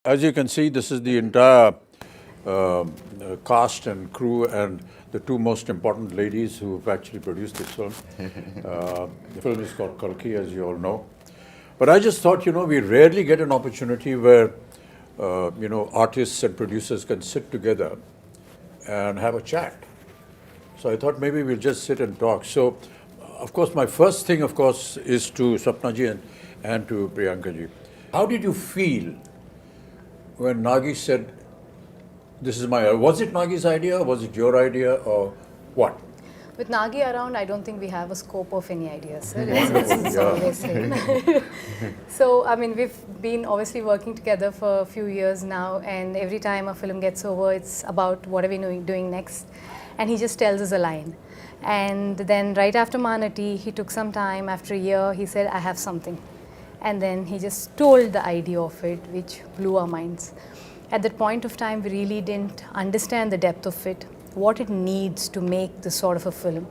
As you can see, this is the entire cast and crew and the two most important ladies who've actually produced this film. The film is called Kalki, as you all know. But I just thought, we rarely get an opportunity where, artists and producers can sit together and have a chat. So I thought maybe we'll just sit and talk. So, of course, my first thing, is to Sapnaji and to Priyankaji. How did you feel when Nagi said, this is was it Nagi's idea, was it your idea, or what? With Nagi around, I don't think we have a scope of any ideas, sir. It's always him. So, we've been obviously working together for a few years now, and every time a film gets over, it's about what are we doing next. And he just tells us a line. And then right after Manati, he took some time, after a year, he said, I have something. And then he just told the idea of it, which blew our minds. At that point of time, we really didn't understand the depth of it, what it needs to make this sort of a film.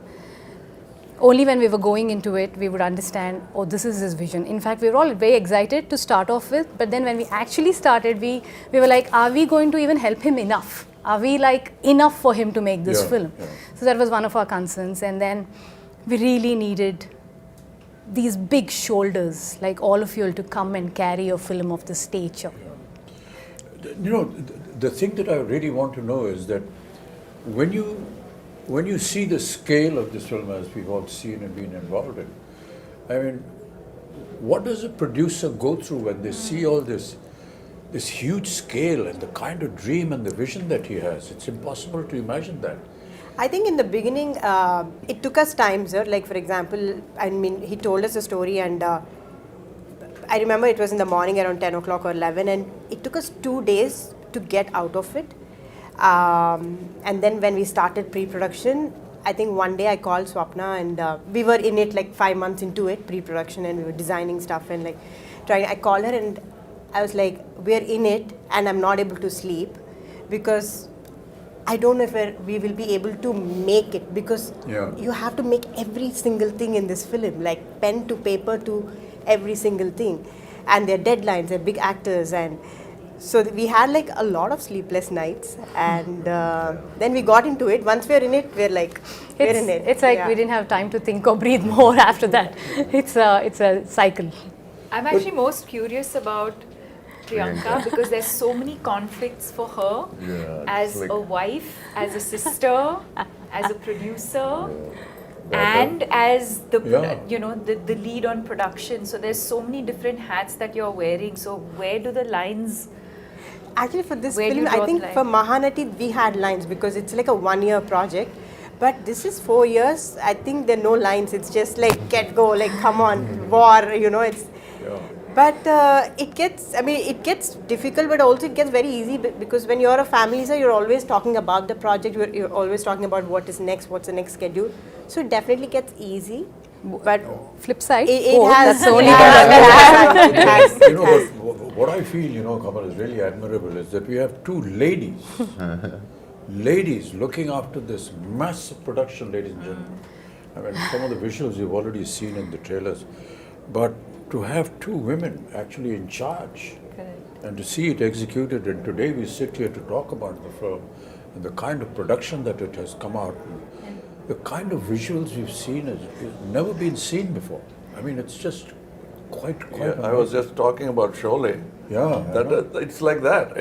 Only when we were going into it, we would understand, oh, this is his vision. In fact, we were all very excited to start off with, but then when we actually started, we were like, are we going to even help him enough? Are we enough for him to make this film? Yeah. So that was one of our concerns. And then we really needed these big shoulders, like all of you, to come and carry a film of this stature. Yeah. The thing that I really want to know is that when you see the scale of this film, as we've all seen and been involved in, what does a producer go through when they see all this huge scale and the kind of dream and the vision that he has? It's impossible to imagine that. I think in the beginning, it took us time, sir. Like, for example, he told us a story, and I remember it was in the morning around 10 o'clock or 11, and it took us 2 days to get out of it. And then when we started pre-production, I think one day I called Swapna, and we were in it 5 months into it, pre-production, and we were designing stuff and trying. I called her and I was like, we're in it, and I'm not able to sleep because I don't know if we will be able to make it, because you have to make every single thing in this film, like pen to paper to every single thing. And their deadlines, they're big actors. And so we had a lot of sleepless nights. And then we got into it. Once we're in it, we're in it. It's like we didn't have time to think or breathe more after that. It's a cycle. I'm actually most curious about Priyanka because there's so many conflicts for her as a wife, as a sister, as a producer, and as the the lead on production. So there's so many different hats that you're wearing. So where do the lines? Actually, for this film, I think for Mahanati we had lines because it's like a 1-year project. But this is 4 years. I think there are no lines. It's just get go, come on, war. It's. Yeah. But it gets difficult, but also it gets very easy because when you're a family, sir, you're always talking about the project. You're always talking about what is next, what's the next schedule. So it definitely gets easy. But flip side, it has. That's only what I feel, Kamal, is really admirable is that we have two ladies, ladies looking after this massive production, ladies and gentlemen. Some of the visuals you've already seen in the trailers, but to have two women actually in charge. Correct. And to see it executed, and today we sit here to talk about the film and the kind of production that it has come out, the kind of visuals we've seen has never been seen before. It's just quite I was just talking about Sholay. Yeah. It's like that,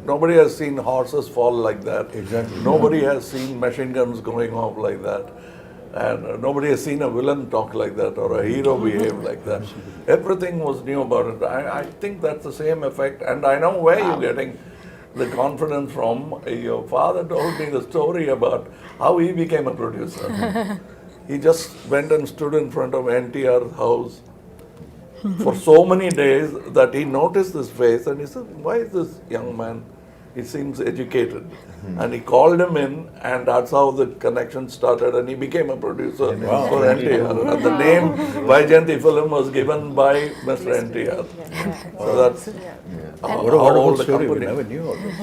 nobody has seen horses fall like that. Exactly. Nobody has seen machine guns going off like that. And nobody has seen a villain talk like that or a hero behave like that. Everything was new about it. I think that's the same effect. And I know where you're getting the confidence from. Your father told me the story about how he became a producer. He just went and stood in front of NTR's house for so many days that he noticed this face and he said, why is this young man? He seems educated. And he called him in, and that's how the connection started, and he became a producer for NTR. And the name Vaijayanti film was given by Mr. NTR. So that's what a wonderful story. We never knew all this.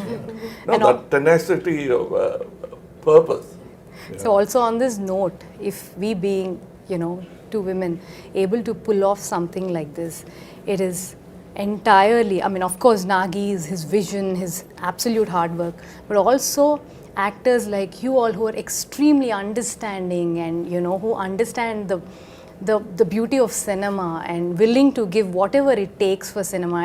No, that tenacity of purpose. So also on this note, if we being, two women able to pull off something like this, it is entirely, I mean, of course, Nagi's, his vision, his absolute hard work, but also actors like you all who are extremely understanding and, you know, who understand the beauty of cinema and willing to give whatever it takes for cinema,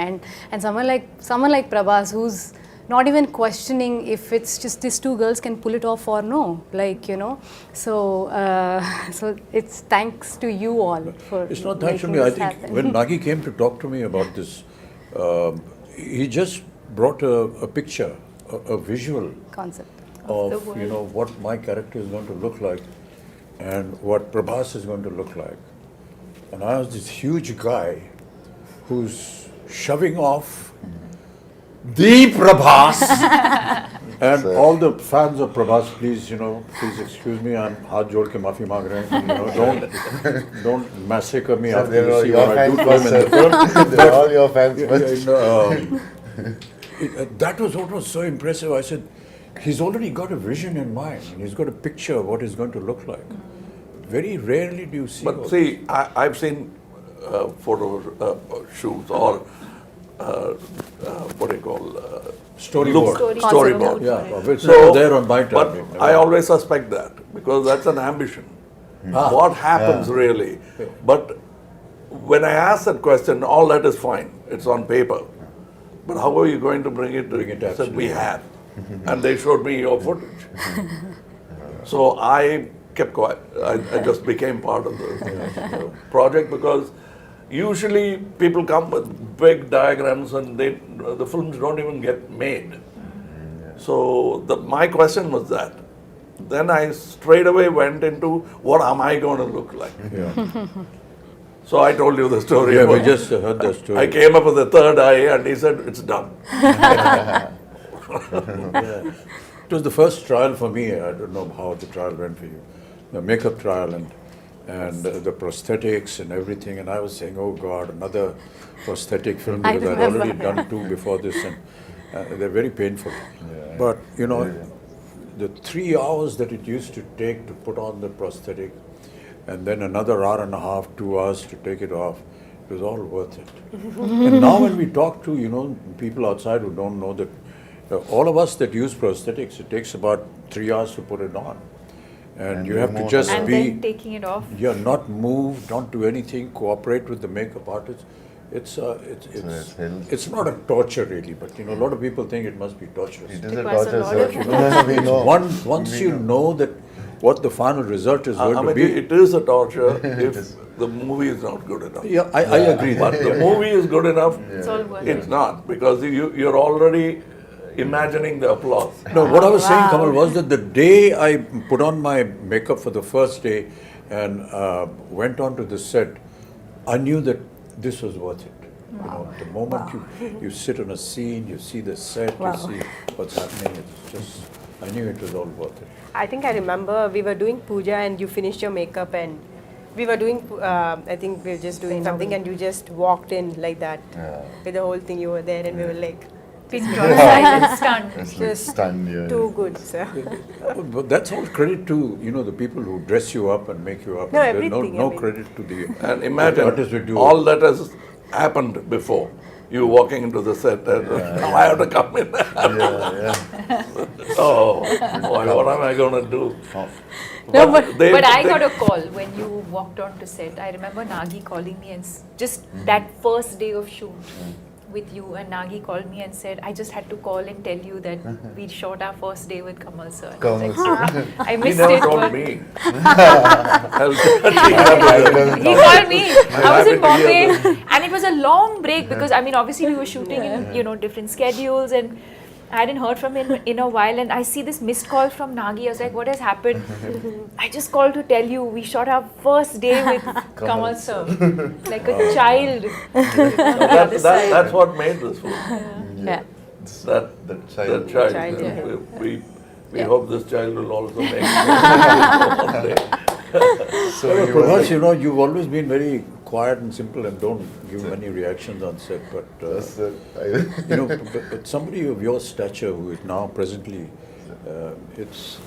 and someone like Prabhas, who's not even questioning if it's just these two girls can pull it off or no, like, you know. So so it's thanks to you all for It's not thanks to making me. I this think happen. when Nagi came to talk to me about this, he just brought a picture, a visual Concept. of, the you know, what my character is going to look like and what Prabhas is going to look like. And I was this huge guy who's shoving off the Prabhas. And all the fans of Prabhas, please, you know, please excuse me, I'm haath jod ke maafi maang rahe hain. You know, don't massacre me after you see what I do to him in the film. They're all your fans. That was what was so impressive. I said, he's already got a vision in mind, and he's got a picture of what he's going to look like. Very rarely do you see. But see, I've seen photo shoots or what do you call Storyboard. storyboard. Yeah, which So, was there on my but time. I always suspect that because that's an ambition. What happens really? But when I ask that question, all that is fine. It's on paper. But how are you going to bring it? Bring it I said, we absolutely. have. And they showed me your footage. So I kept quiet. I just became part of the project because usually people come with big diagrams and the films don't even get made. So my question was that. Then I straight away went into what am I going to look like? Yeah, So I told you the story. yeah, we about- just heard that story. I came up with the third eye and he said, it's done. It was the first trial for me. I don't know how the trial went for you. The makeup trial and the prosthetics and everything. And I was saying, oh God, another prosthetic film I because I'd remember, already done two before this, and they're very painful. But you know, the 3 hours that it used to take to put on the prosthetic, and then another hour and a half, 2 hours to take it off, it was all worth it. And now when we talk to, you know, people outside who don't know that, all of us that use prosthetics, it takes about 3 hours to put it on. And you have to just And be, then taking it off. not move, don't do anything, cooperate with the makeup artist. It's it's not a torture really, but you know, a lot of people think it must be torturous. It is a Requires a torture, lot sir. of We know. Once you know that what the final result is going I to mean, be. it is a torture if the movie is not good enough. Yeah, I agree. But the movie is good enough, It's all worth it's it. not because you're already imagining the applause. No, what I was saying, Wow. Kamal, was that the day I put on my makeup for the first day and went on to the set, I knew that this was worth it. You know, the moment you sit on a scene, you see the set, Wow. you see what's happening, it's just, I knew it was all worth it. I think I remember we were doing puja and you finished your makeup and we were doing, I think we were just doing something and you just walked in like that with the whole thing. You were there and we were like, Pin drop silent stunned. It's like just stunned, yeah. too good, sir. But that's all credit to, you know, the people who dress you up and make you up. No, And there's everything, no I mean. credit to the And imagine artists who do all that has happened before. You walking into the set and now I have to come in. Oh, boy, what am I going to do? No, but they- But I they- got a call when you walked on to set. I remember Nagi calling me and just that first day of shoot with you, and Nagi called me and said, I just had to call and tell you that we shot our first day with Kamal sir. And I was Kamal like, sir. I He missed never it. told but me. I'll tell you. He called me. I was in happy to hear Bombay, and it was a long break because I mean, obviously we were shooting in different schedules, and I hadn't heard from him in a while. And I see this missed call from Nagi. I was like, "What has happened?" I just called to tell you we shot our first day with Kamal sir, like a child. That's what made this film. yeah. That child. child. Child, yeah. We hope this child will also make it one day. So you Prabhas, you know, you've always been very quiet and simple and don't give many reactions on set, but you know, but somebody of your stature who is now presently, it's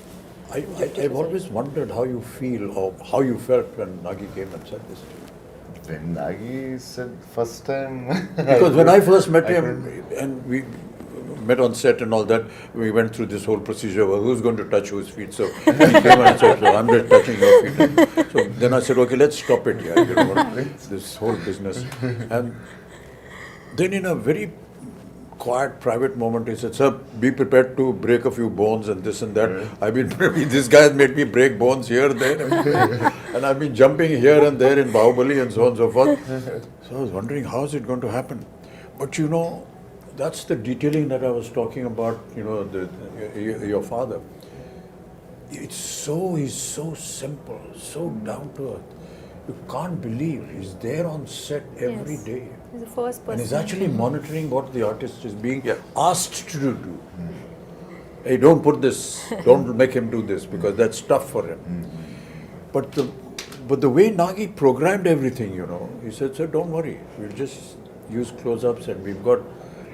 I've always wondered how you feel or how you felt when Nagi came and said this to you. When Nagi said first time. Because when I first met him and we met on set and all that, we went through this whole procedure of who's going to touch whose feet. So he came and said, I'm just touching your feet. So then I said, okay, let's stop it here. You know what, this whole business. And then in a very quiet, private moment, he said, sir, be prepared to break a few bones and this and that. I've been, this guy has made me break bones here, there, and I've been jumping here and there in Bahubali and so on and so forth. So I was wondering, how is it going to happen? But you know, that's the detailing that I was talking about, you know, your father. He's so simple, so down to earth. You can't believe he's there on set every day. He's the first person. And he's actually monitoring what the artist is being asked to do. Hey, don't put this, don't make him do this because that's tough for him. But the way Nagi programmed everything, you know, he said, sir, don't worry, we'll just use close-ups and we've got,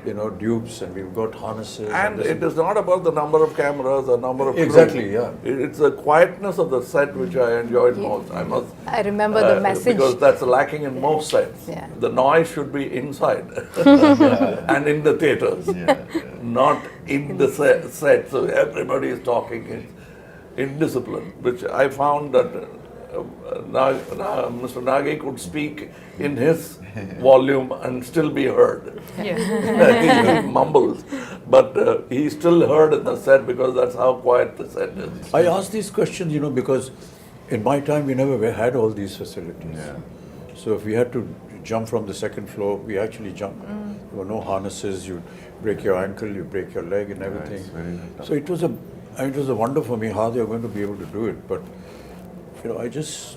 you know, dupes and we've got harnesses. And it is not about the number of cameras or number of crew. Exactly, yeah. It's the quietness of the set which I enjoyed most. I remember the message. Because that's lacking in most sets. Yeah. The noise should be inside and in the theatres, not in the set. So everybody is talking in discipline, which I found that Mr. Nagi could speak in his volume and still be heard. Yeah. He mumbles, but he still heard in the set because that's how quiet the set is. I ask these questions, you know, because in my time we never had all these facilities. Yeah. So if we had to jump from the second floor, we actually jumped. There were no harnesses, you break your ankle, you break your leg and everything. So it was a wonder for me how they were going to be able to do it. But you know, I just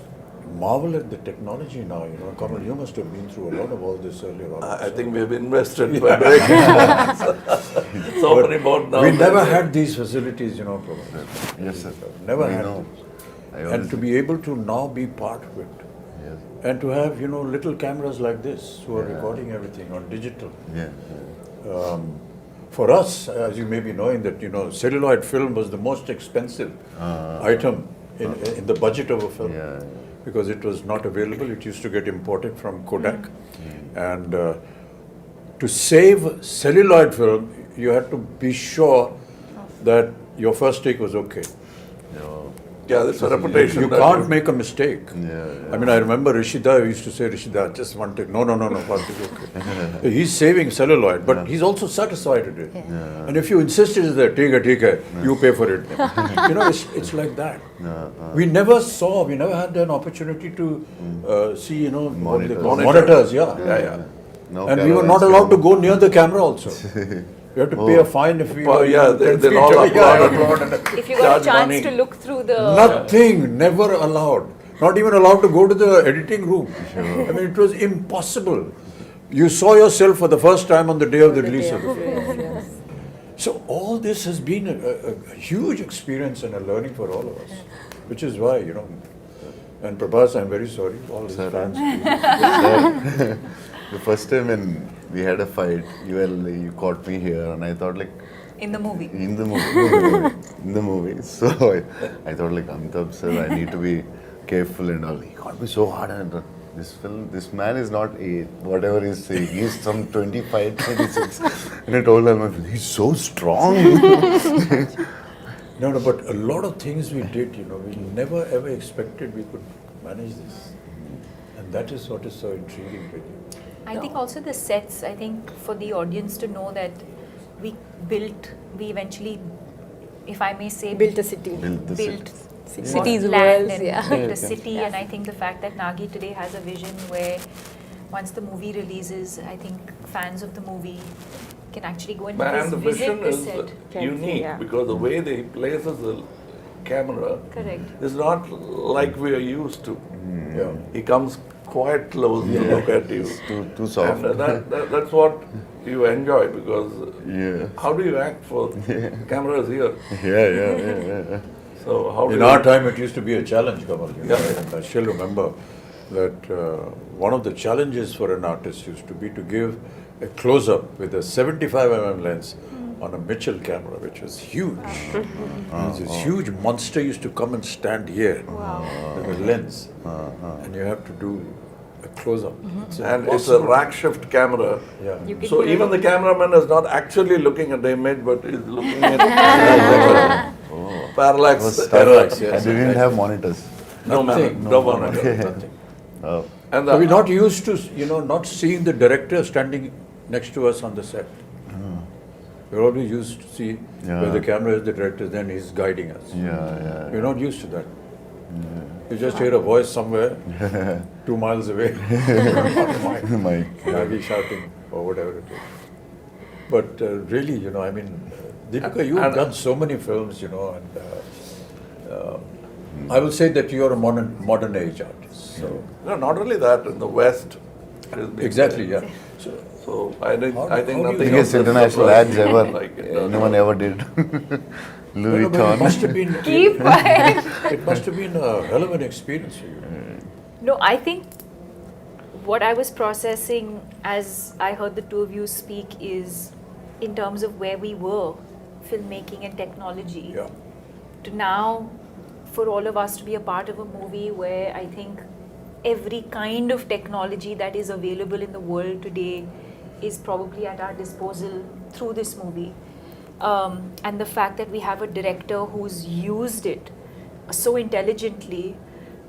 marvel at the technology now. You know, Kamal, you must have been through a lot of all this earlier on. I think we've invested by breaking so many boards now. We never had these facilities, you know, Prabhas. Yes, sir. Never We had know. them. And to be able to now be part of it. Yes. And to have, you know, little cameras like this who are recording everything on digital. Yeah. For us, as you may be knowing that, you know, celluloid film was the most expensive item in the budget of a film. Yeah. Because it was not available. It used to get imported from Kodak. And to save celluloid film, you had to be sure that your first take was okay. Yeah, that's a reputation. You can't make a mistake. Yeah. I mean, I remember Rishida used to say, Rishida, just one take. No, one take, okay. He's saving celluloid, but he's also satisfied with it. Yeah. And if you insisted that, take it, you pay for it. You know, it's like that. We never had an opportunity to see, you know, monitors, yeah. No And we were not allowed to go near the camera also. We have to pay a fine if we were. they'll all applaud. If you got a chance to look through the... Nothing, never allowed. Not even allowed to go to the editing room. I mean, it was impossible. You saw yourself for the first time on the day of the release of the film. So all this has been a huge experience and a learning for all of us. Which is why, you know, and Prabhas, I'm very sorry, all his fans. The first time when we had a fight, you caught me here, and I thought like. In the movie. In the movie. So I thought like Amitabh sir, I need to be careful and all. He got me so hard, and this man is not whatever he's saying. He's some 25, 26. And I told him, he's so strong. No, but a lot of things we did, you know, we never ever expected we could manage this. And that is what is so intriguing with you. I think also the sets, I think for the audience to know that we eventually, if I may say, Built a city. built Cities, land worlds, and built a city. And I think the fact that Nagi today has a vision where once the movie releases, I think fans of the movie can actually go and And the vision visit the is set. unique because the way they places the camera Correct. is not like we are used to. Yeah. He comes quite close to look at you. Too soft. And that's what you enjoy because how do you act for cameras here? Yeah. So how do In you... our time, it used to be a challenge, Kamal. You know, and I still remember that one of the challenges for an artist used to be to give a close-up with a 75 mm lens on a Mitchell camera, which was huge. This huge monster used to come and stand here with a lens, and you have to do a close-up. And it's a rack shift camera. Yeah. You can So hear even it. the cameraman is not actually looking at the image, but is looking at parallax. Parallax, yes. And they didn't have monitors. No Nothing, man, no monitor. Nothing. Oh. And So we're not used to, not seeing the director standing next to us on the set. We're always used to see where the camera is, the director, then he's guiding us. Yeah. We're not used to that. You just hear a voice somewhere, 2 miles away, My maybe shouting or whatever it is. But really, Deepika, you've done so many films, and I will say that you're a modern age artist. So No, not only that, in the West. it has been exactly, there. yeah. So So I think How do you- nothing biggest else is international surprising ads ever like it does. anyone ever did. Louis but it must Vuitton. have been Keep quiet. it must have been a hell of an experience for you. No, I think what I was processing as I heard the two of you speak is in terms of where we were, filmmaking and technology, Yeah. to now for all of us to be a part of a movie where I think every kind of technology that is available in the world today is probably at our disposal through this movie. And the fact that we have a director who's used it so intelligently,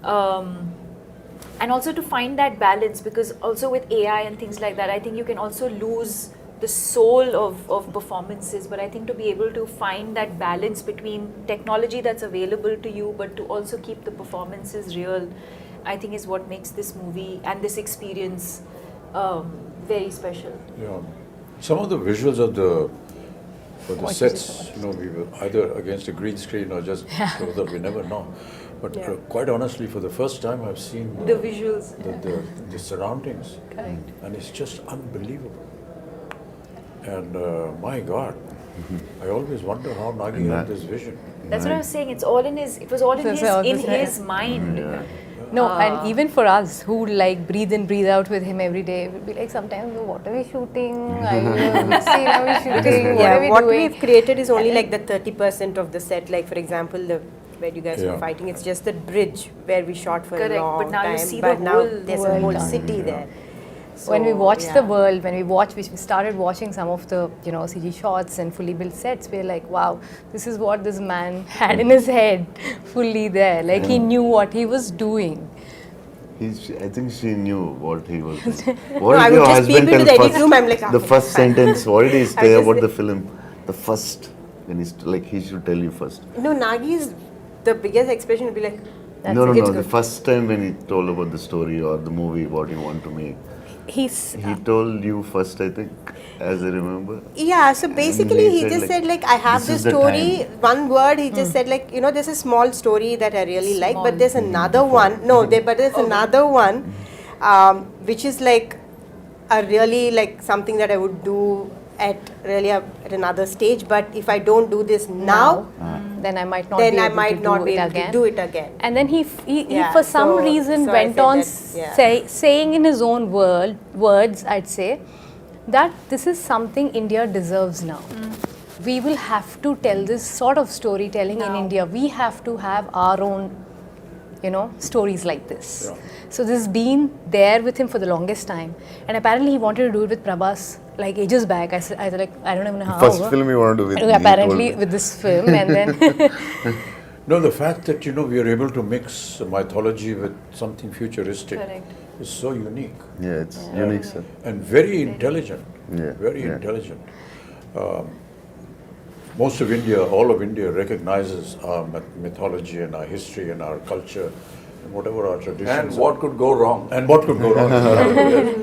and also to find that balance, because also with AI and things like that, I think you can also lose the soul of performances, but I think to be able to find that balance between technology that's available to you but to also keep the performances real, I think is what makes this movie and this experience very special. Yeah. Some of the visuals of the sets, we were either against a green screen or just so that we never know. But quite honestly, for the first time, I've seen The visuals. the surroundings, and it's just unbelievable. And my God, I always wonder how Nagi had this vision. That's what I was saying. It was all in his mind. Yeah. No, and even for us who like breathe in, breathe out with him every day, we'll be like sometimes, what are we shooting? Which scene are we shooting? What are we what doing? we've created is only like the 30% of the set. Like for example, where you guys were Yeah. fighting, it's just the bridge where we shot for Correct, a long but now you time. see but the now whole there's a world whole done. city there. When we So, watch yeah. the world, we started watching some of the CG shots and fully built sets, we're like, wow, this is what this man had in his head, fully there. Like he knew what he was doing. I think she knew what he was doing. No, What I did would your just peep husband into tell the edit first? room, I'm like, The first sentence, what did he say just about say- the film? The first, when he's like, he should tell you first. No, Nagi's the biggest expression would be like, No, it's the good. first time when he told about the story or the movie, what he want to make. He He told you first, I think, as I remember. Yeah, so basically he he said, just like, said like, I have this this is the story, one word, he just said like, there's a small story that I really like, but there's another one, but there's another one, which is like a really like something that I would do at another stage, but if I don't do this now, then I might not then be I able might to not do be it able again. to do it again. And then he Yeah, for some so- reason so I went said on that, yeah. saying in his own words, I'd say, that this is something India deserves now. We will have to tell this sort of storytelling in India. We have to have our own, stories like this. Yeah. So this has been there with him for the longest time. And apparently he wanted to do it with Prabhas like ages back. I was like, I don't even know how. First film you want to do with me, he Apparently told me. with this film, and then No, the fact that we are able to mix mythology with something futuristic Correct. is so unique. Yeah, it's unique, sir. And very intelligent. Yeah, Very yeah. intelligent. Most of India, all of India recognizes our mythology and our history and our culture and whatever our traditions And are. what could go wrong? And what could go wrong. Yes.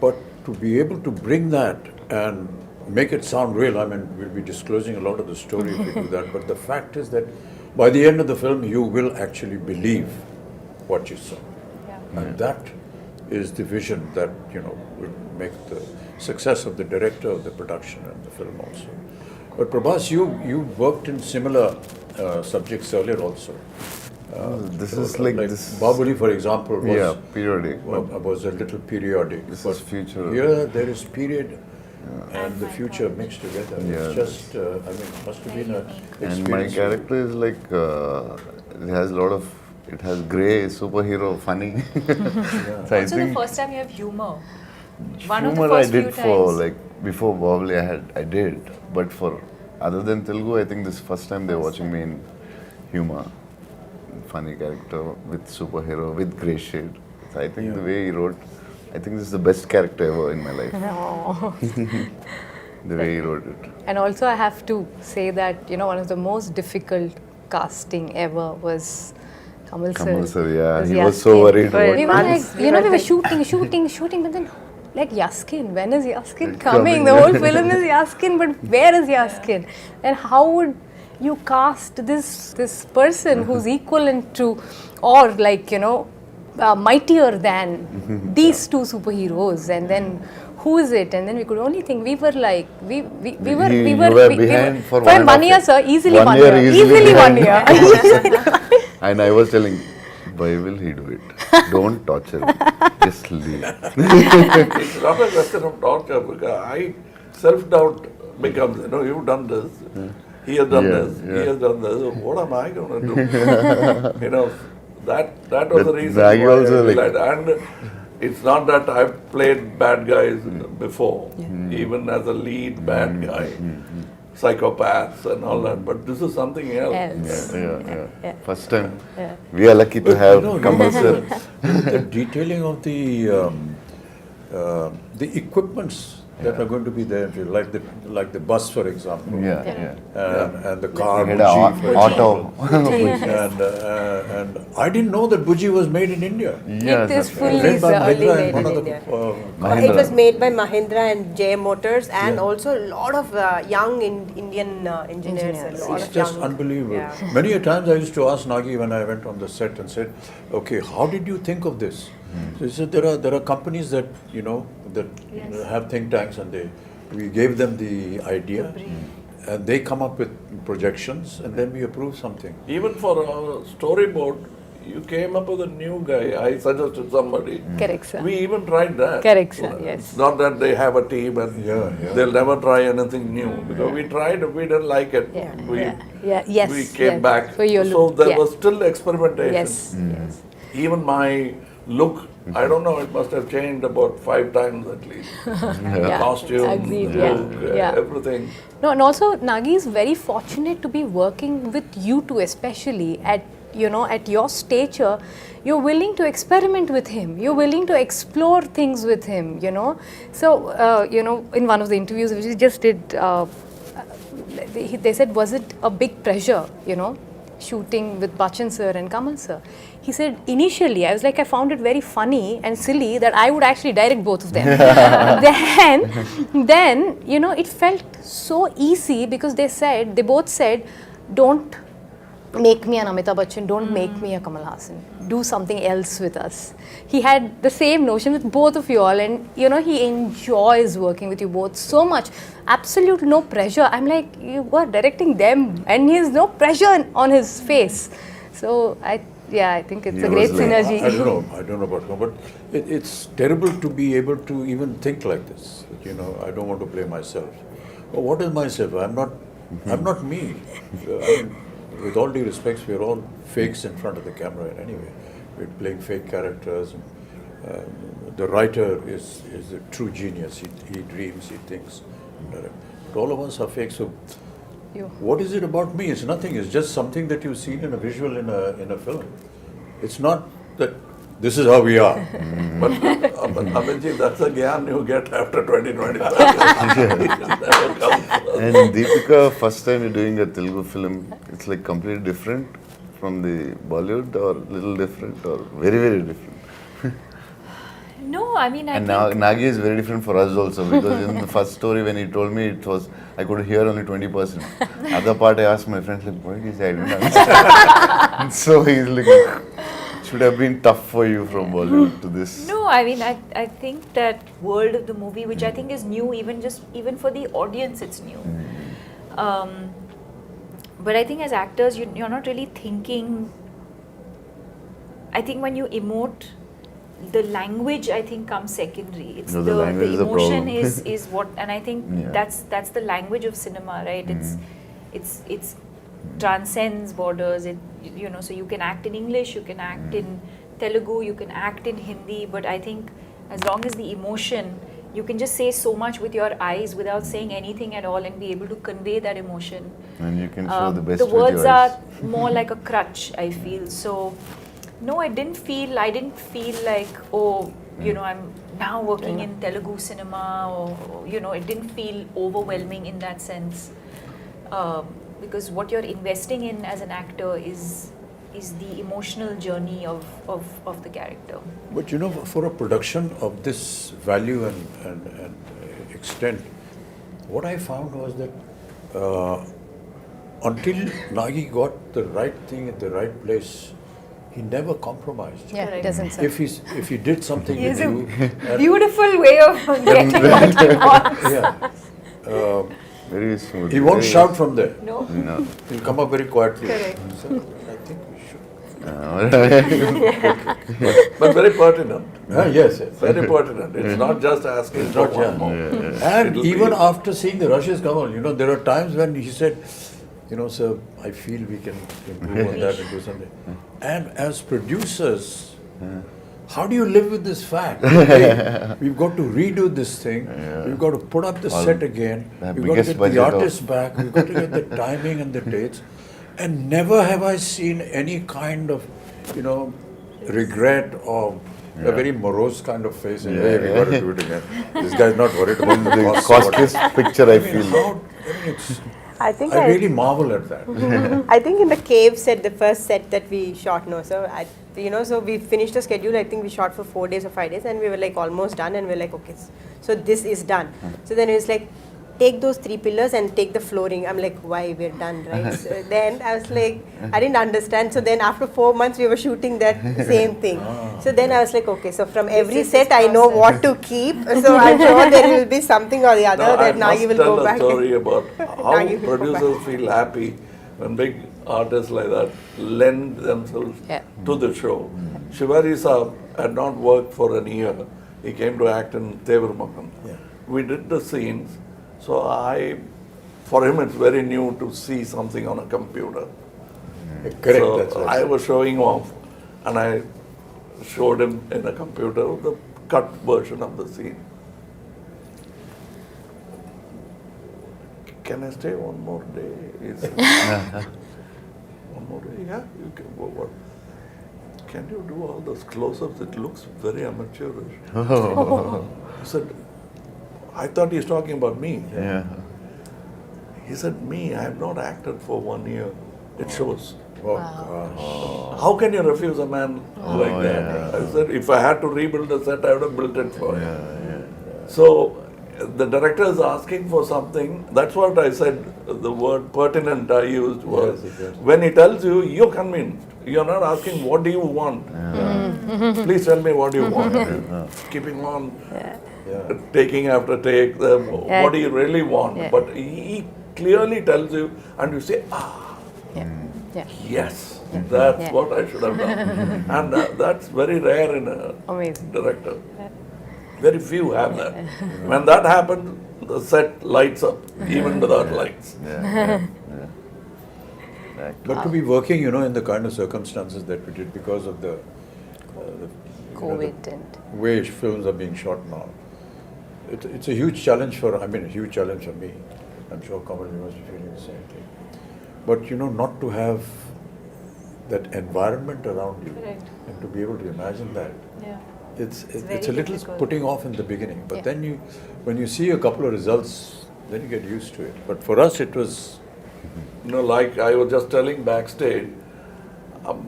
But to be able to bring that and make it sound real, we'll be disclosing a lot of the story if we do that, but the fact is that by the end of the film, you will actually believe what you saw. And that is the vision that, will make the success of the director, of the production and the film also. But Prabhas, you worked in similar subjects earlier also. This is like this. Bahubali, for example, was Yeah, periodic. was a little periodic. This but is future. Here there is period and the future mixed together. Yeah, It's just, I mean, it must have been an experience. And my character is like, it has a lot of, it has grey, superhero, funny. So I Also, the think first time you have humor. One of the humor I first few did for times. like before Bahubali I did, but for other than Telugu I think this is first time they're watching me in humor, funny character with superhero with grey shade. So I think the way he wrote, I think this is the best character ever in my life. Oh. The way he wrote it. And also I have to say that, one of the most difficult casting ever was Kamal sir. Kamal sir, yeah, Was he was so Yaskin. worried about We it. were like, Months. we were shooting, but then like Yaskin, when is Yaskin coming? Coming. The whole film is Yaskin, but where is Yaskin? And how would you cast this person who's equivalent to, or like, mightier than these two superheroes, and then who is it? And then we could only think, we were like, we were behind for for 1.5 year, sir, easily 1 1 year, year, easily easily 1 behind. year. And I was telling, why will he do it? Don't torture him. Just leave. It's not a question of torture because self-doubt becomes, you've done this, he has done this, he has done this, what am I going to do? That was the reason Maggie why also I like- relied. And it's not that I've played bad guys before, even as a lead bad guy, psychopaths and all that, but this is something else. Else. Yeah. First time. We are lucky to have Kamal sir. The detailing of the equipments that are going to be there, like the bus, for example. Yeah. And the car, We had Buji, a for auto. example. And I didn't know that Buji was made in India. Yeah, It is that's right. fully Made by only Mahindra made and one in of the, India. It was made by Mahindra and J Motors, and also a lot of young Indian engineers. Engineers. A lot It's of just young, unbelievable. Yeah. Many a times I used to ask Nagi when I went on the set and said, okay, how did you think of this? So he said, there are companies that, have think tanks, and we gave them the idea, and they come up with projections, and then we approve something. Even for a storyboard, you came up with a new guy. I suggested somebody. Correct, sir. We even tried that. Correct, sir, yes. It's not that they have a team and they'll never try anything new. Because we tried, we didn't like it. Yes. We came back. For your so look. there was still experimentation. Yes. Yes. Even my look, I don't know, it must have changed about 5 times at least. Yeah. Costume, Agreed, look, yeah. everything. No, and also Nagi is very fortunate to be working with you two, especially at your stature. You're willing to experiment with him. You're willing to explore things with him. So in one of the interviews which we just did, they said, was it a big pressure? Shooting with Bachchan sir and Kamal sir. He said, initially, I was like, I found it very funny and silly that I would actually direct both of them. then, it felt so easy because they both said, don't make me an Amitabh Bachchan, don't make me a Kamal Haasan. Do something else with us. He had the same notion with both of you all, and he enjoys working with you both so much. Absolute no pressure. I'm like, you were directing them, and he has no pressure on his face. So I think it's a great synergy. I don't know about him, but it's terrible to be able to even think like this. I don't want to play myself. Well, what is myself? I'm not me. With all due respects, we're all fakes in front of the camera anyway. We're playing fake characters. The writer is a true genius. He dreams, he thinks. But all of us are fake. So what is it about me? It's nothing. It's just something that you've seen in a visual in a film. It's not that this is how we are. But Abhinji, that's a gyan you get after 20-25 years. It never comes. And Deepika, first time you're doing a Telugu film, it's like completely different from the Bollywood, or little different, or very, very different. No, I mean, I And think Nagi is very different for us also, because in the first story when he told me, I could hear only 20%. Other part I asked my friends, like, what is I didn't understand. So he's like, should have been tough for you from Bollywood to this. No, I mean, I think that world of the movie, which I think is new, even for the audience, it's new. But I think as actors, you're not really thinking. I think when you emote, the language, I think, comes secondary. It's No, the language is the emotion problem. is what, and I think Yeah. that's the language of cinema, right? It's transcends borders. It, you know, so you can act in English, you can act in Telugu, you can act in Hindi, but I think as long as the emotion, you can just say so much with your eyes without saying anything at all and be able to convey that emotion. And you can show the best The with words your are eyes. more like a crutch, I feel. So, no, I didn't feel like, oh, you know, I'm now working in Telugu cinema, or, you know, it didn't feel overwhelming in that sense. Because what you're investing in as an actor is the emotional journey of the character. But you know, for a production of this value and extent, what I found was that until Nagi got the right thing at the right place, he never compromised. Yeah, Correct. it doesn't sound. If he did something He with has a you, and- beautiful way of getting what he wants. yeah, Very smooth. he won't very- shout from there. No? No. He'll come up very quietly. Correct. So I think we should. But very pertinent. Yes, yes. Very pertinent. It's not just asking for not, one yeah. more. And It'll even be- after seeing the rushes come on, you know, there are times when he said, you know, sir, I feel we can improve on that and do something. And as producers, how do you live with this fact? Hey, we've got to redo this thing. We've got to put up the set again. the We've got to biggest get the budget of- artists back. We've got to get the timing and the dates. And never have I seen any kind of, you know, regret or a very morose kind of face. And, hey, we got to do it again. This guy's not worried about the The cost. costliest picture I I mean, feel. I think I really marvel at that. I think in the cave set, the first set that we shot, no, so so we finished the schedule. I think we shot for 4 days or 5 days, and we were like almost done, and we are like, okay, so this is done. So then it was like, take those 3 pillars and take the flooring. I'm like, why, we're done, right? So then I was like, I didn't understand. So then after 4 months, we were shooting that same thing. So then I was like, okay, so from every is set, his I know process. what to keep. So I'm sure there will be something or the other Now, I that Nagi must will tell go a back. story about how Nagi will go back. producers feel happy when big artists like that lend themselves Yeah. to the show. Shivaji Saab had not worked for a year. He came to act in Tevar Makam. Yeah. We did the scenes. So for him it's very new to see something on a computer. Correct, So that's right. I was showing off and I showed him in a computer the cut version of the scene. Can I stay one more day? He said, one more day? Yeah, you can. What? Can you do all those close-ups? It looks very amateurish. He said, I thought he's talking about me. Yeah. He said, me, I have not acted for 1 year. It shows. Oh, gosh. How can you refuse a man like that? yeah. I said, if I had to rebuild the set, I would have built it for him. So the director is asking for something. That's what I said. The word pertinent I used was Yes, yes. when he tells you, you're convinced. You're not asking, what do you want? Please tell me what you want. Keeping on, taking after take, what do you really want? Yeah. But he clearly tells you, and you say, Yeah. yes, that's Yeah. what I should have done. And that's very rare in a Amazing. director. Very few have that. When that happens, the set lights up, even without lights. But to be working, you know, in the kind of circumstances that we did because of the COVID and way films are being shot now, it's a huge challenge a huge challenge for me. I'm sure Kamal, you must be feeling the same thing. But you know, not to have that environment around you Correct. and to be able to imagine that, Yeah. it's very a little difficult. putting off in the beginning. But Yeah. then when you see a couple of results, then you get used to it. But for us, it was Like I was just telling backstage,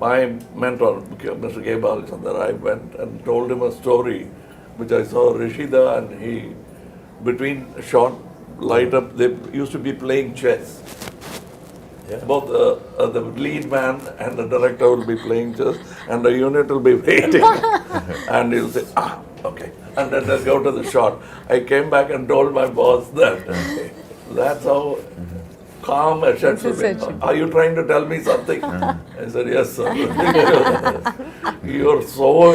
my mentor, Mr. K. Balachandar, I went and told him a story which I saw Rishida and he, between shot, light up, they used to be playing chess. Yeah. Both the lead man and the director will be playing chess and the unit will be waiting. And he'll say, okay. And then they'll go to the shot. I came back and told my boss that that's how calm as This is Ashwin. such Are you trying to tell me something? I said, yes, sir. You're so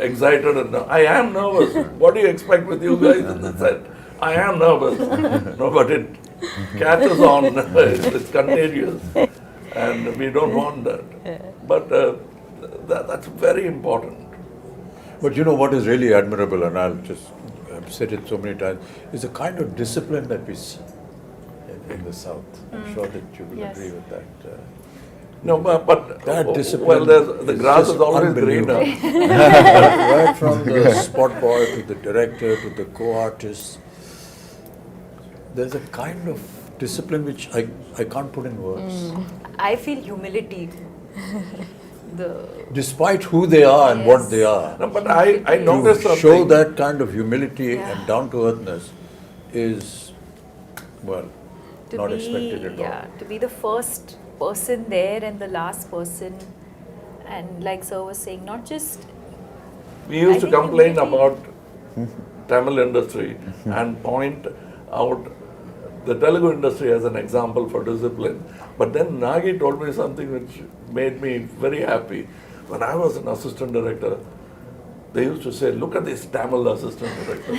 excited. And I am nervous. What do you expect with you guys? And they said, I am nervous. No, but it catches on. It's contagious. And we don't want that. But that's very important. But you know what is really admirable, and I've said it so many times, is the kind of discipline that we see in the South. I'm sure that you will Yes. agree with that. No, but That discipline well, the is grass just is always unbelievable. greener. Right from the spot boy to the director to the co-artist, there's a kind of discipline which I can't put in words. I feel humility. Despite who they are and what they are, No, but I noticed to something. show that kind of humility and down-to-earthness is, well, To not be, expected at all. to be the first person there and the last person, and like sir was saying, not just We used I to think complain humility- about Tamil industry and point out the Telugu industry as an example for discipline. But then Nagi told me something which made me very happy. When I was an assistant director, they used to say, look at this Tamil assistant director.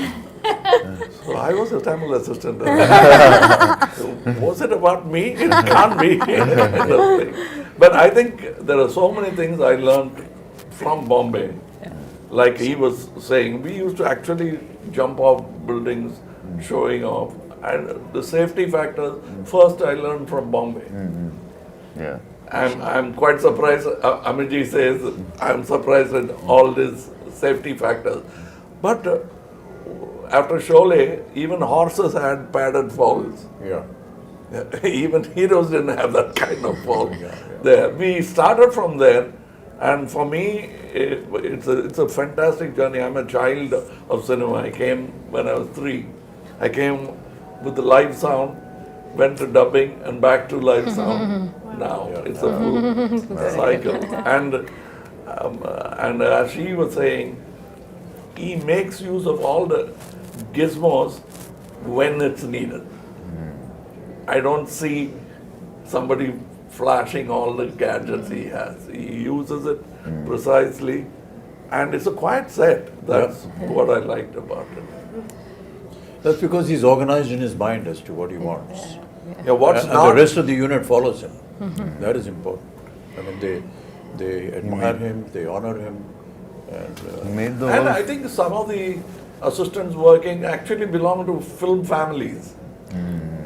So I was a Tamil assistant director. So was it about me? It can't be. But I think there are so many things I learned from Bombay. Like he was saying, we used to actually jump off buildings, showing off. And the safety factors, first I learned from Bombay. Yeah. I'm quite surprised, Amiji says, I'm surprised at all these safety factors. But after Sholay, even horses had padded falls. Yeah. Even heroes didn't have that kind of fall. There, we started from there, and for me, it's a fantastic journey. I'm a child of cinema. I came when I was 3. I came with the live sound, went to dubbing, and back to live sound. Now it's a full cycle. And as she was saying, he makes use of all the gizmos when it's needed. I don't see somebody flashing all the gadgets he has. He uses it precisely, and it's a quiet set. That's what I liked about it. That's because he's organized in his mind as to what he wants. Yeah, what's And not the rest of the unit follows him. That is important. I mean, they admire him, they honor him, and He made the And whole I think some of the assistants working actually belong to film families.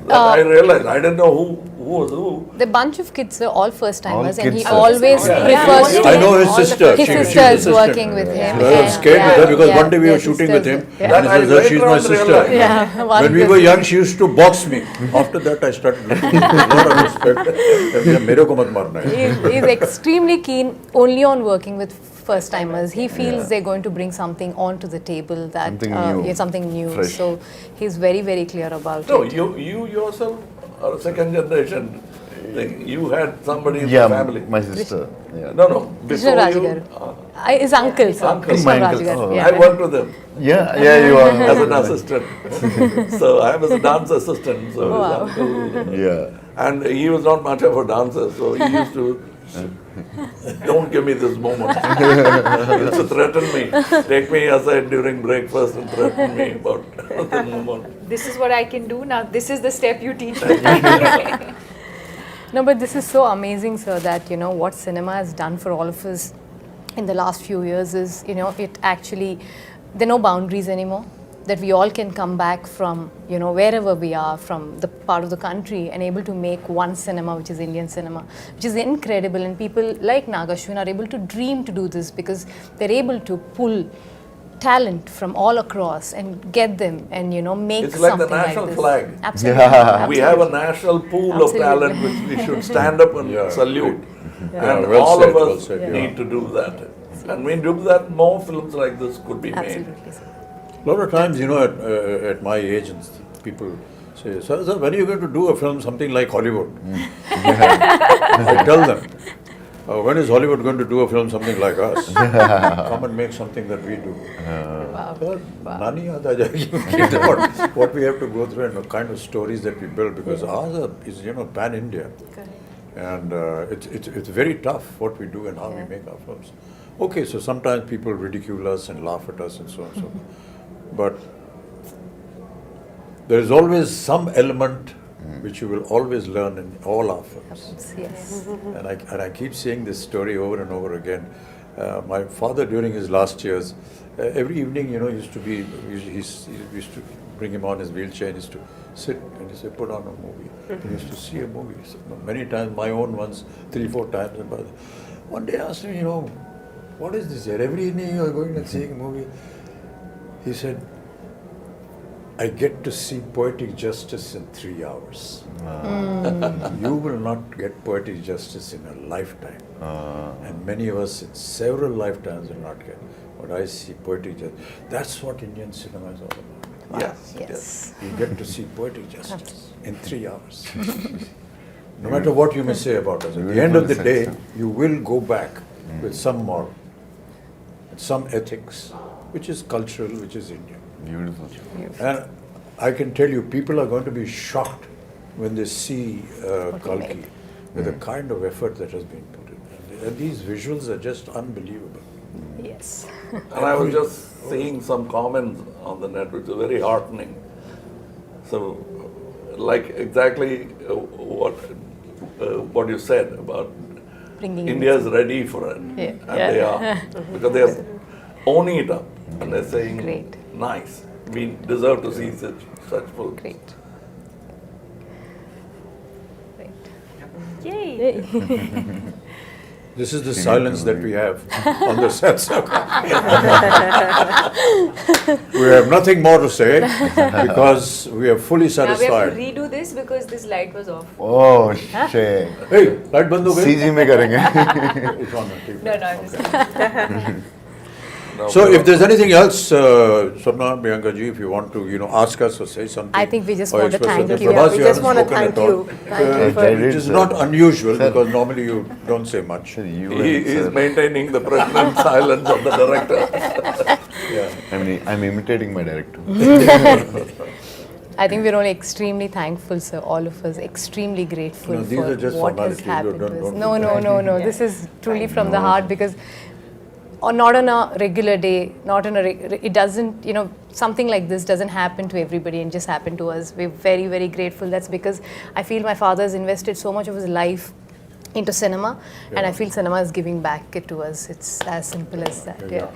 That I realized. I didn't know who was who. The bunch of kids are all first timers, and he kids. always Yeah. prefers to. I know his sister. His She's sister is assistant. working with him. So I was scared with her because one day we were yeah, shooting with him. sisters, And That he I says that she's later my on sister. realized. Yeah, one When we good were thing. young, she used to box me. After that, I started looking with a lot of respect. मेरे को मत मारना है. He's extremely keen only on working with first timers. He feels they're going to bring something onto the table that Something new. yeah, something new. Fresh. So he's very, very clear about No, it. you yourself are a second generation thing. You had somebody in yeah, the family. my sister. Yeah. No. Krishna Before Raj you, garu. His uncle, sir. Uncle. Krishna My Raj uncle. garu, Oh. yeah. I worked with him Yeah, you are. as an assistant. So I was a dance assistant. So his Wow. uncle, Yeah. and he was not much of a dancer, so he used to. Don't give me this moment. He used to threaten me. Take me aside during breakfast and threaten me about the moment. this is what I can do now. This is the step you teach me. No, but this is so amazing, sir, that, you know, what cinema has done for all of us in the last few years is, you know, it actually, there are no boundaries anymore. That we all can come back from, you know, wherever we are, from the part of the country, and able to make one cinema, which is Indian cinema, which is incredible. And people like Ashwin are able to dream to do this because they're able to pull talent from all across and get them and, you know, make It's like the something like national this. flag. Absolutely. Yeah. We have a national pool Absolutely. of talent which we should stand up and Yeah, salute. Yeah, And well all said, of well us said, yeah. need to do that. And when we do that, more films like this could be made. Absolutely, sir. A lot of times, you know, at my age, and people say, sir, when are you going to do a film something like Hollywood? I tell them, when is Hollywood going to do a film something like us? Come and make something that we do. Nani aata jayegi. What we have to go through and the kind of stories that we build, because ours is, pan-India. And it's very tough what we do and how we make our films. Okay, so sometimes people ridicule us and laugh at us and so on and so forth. But there is always some element which you will always learn in all our films. Yes. And I keep saying this story over and over again. My father, during his last years, every evening, used to be, he used to bring him on his wheelchair and used to sit and he said, put on a movie. He used to see a movie. So many times, my own ones, 3-4 times. And one day I asked him, what is this here? Every evening you are going and seeing a movie. He said, I get to see poetic justice in 3 hours. You will not get poetic justice in a lifetime. And many of us in several lifetimes will not get. But I see poetic justice. That's what Indian cinema is all about. Wow. Yes. Yes. You get to see poetic justice in 3 hours. No matter what you may say about us, at the end of the day, you will go back with some moral, with some ethics, which is cultural, which is Indian. Beautiful. And I can tell you, people are going to be shocked when they see Kalki with the kind of effort that has been put in. And these visuals are just unbelievable. Yes. And I was just seeing some comments on the net which are very heartening. So, like exactly what you said about Bringing India's ready for it. Yeah. And they are. Because they are owning it up. And they're saying, Great. nice. We deserve to see such films. Great. Great. Yay! This is the silence that we have on the set circle. We have nothing more to say because we are fully Now we have to satisfied. redo this because this light was off. Oh shit. Hey, light band ho gayi? CG में करेंगे. It's on, okay. No, I'm just Now, So if there's anything else, Swarna, Priyanka ji, if you want to, ask us or say something. I think we just or want to express thank something. you. Prabhas, We you just haven't want to spoken thank at all. you. Thank you for Which is not unusual because normally you don't say much. You he and is sir. maintaining the pregnant silence of the director. Yeah. I'm imitating my director. I think we're all extremely thankful, sir, all of us, extremely grateful No, these for are just what has formalities. happened Don't- to us. don't No, feel no, no, no. This is truly from the heart because not on a regular day, not on a, it doesn't, something like this doesn't happen to everybody and just happen to us. We're very, very grateful. That's because I feel my father has invested so much of his life into cinema and I feel cinema is giving back it to us. It's as simple as that. Yeah.